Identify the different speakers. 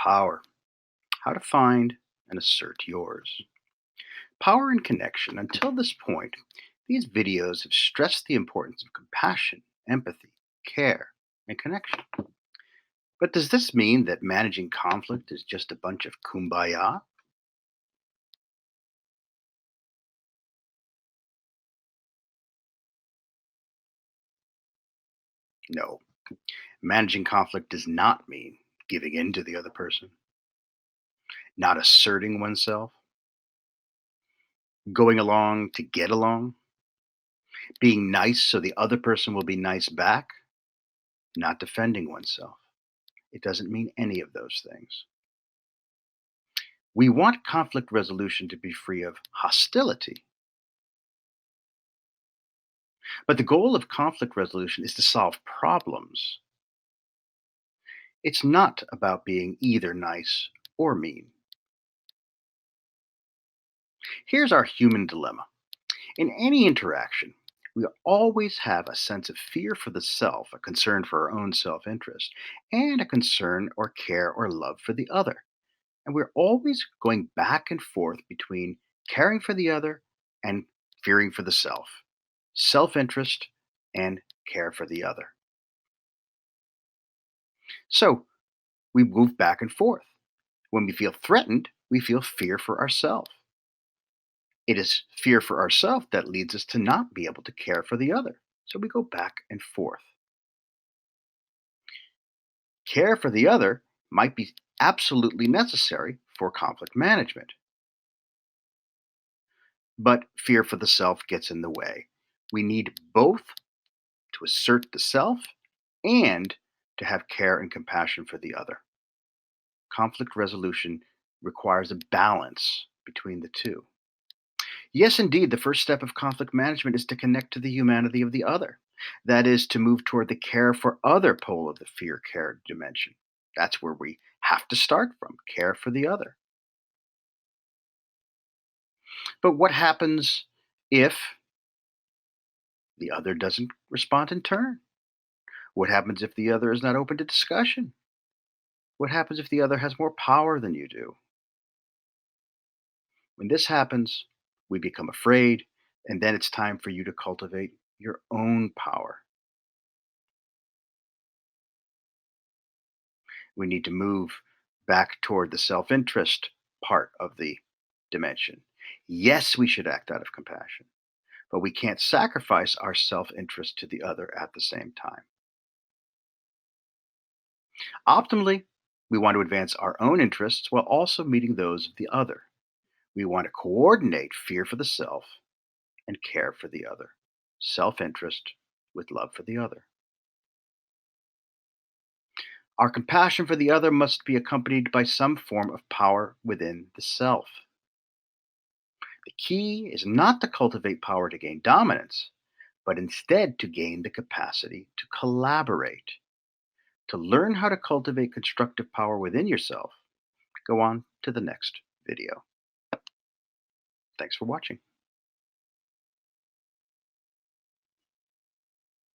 Speaker 1: Power. How to find and assert yours. Power and connection. Until this point, these videos have stressed the importance of compassion, empathy, care, and connection. But does this mean that managing conflict is just a bunch of kumbaya? No. Managing conflict does not mean giving in to the other person, not asserting oneself, going along to get along, being nice so the other person will be nice back, not defending oneself. It doesn't mean any of those things. We want conflict resolution to be free of hostility, but the goal of conflict resolution is to solve problems. It's not about being either nice or mean. Here's our human dilemma. In any interaction, we always have a sense of fear for the self, a concern for our own self interest, and a concern or care or love for the other. And we're always going back and forth between caring for the other and fearing for the self interest and care for the other. So we move back and forth. When we feel threatened, we feel fear for ourselves. It is fear for ourselves that leads us to not be able to care for the other. So we go back and forth. Care for the other might be absolutely necessary for conflict management, but fear for the self gets in the way. We need both to assert the self and to have care and compassion for the other. Conflict resolution requires a balance between the two. Yes, indeed, the first step of conflict management is to connect to the humanity of the other. That is to move toward the care for other pole of the fear care dimension. That's where we have to start from care for the other. But what happens if the other doesn't respond in turn? What happens if the other is not open to discussion? What happens if the other has more power than you do? When this happens, we become afraid, and then it's time for you to cultivate your own power. We need to move back toward the self interest part of the dimension. Yes, we should act out of compassion, but we can't sacrifice our self interest to the other at the same time. Optimally, we want to advance our own interests while also meeting those of the other. We want to coordinate fear for the self and care for the other, self interest with love for the other. Our compassion for the other must be accompanied by some form of power within the self. The key is not to cultivate power to gain dominance, but instead to gain the capacity to collaborate. To learn how to cultivate constructive power within yourself, go on to the next video. Thanks for watching.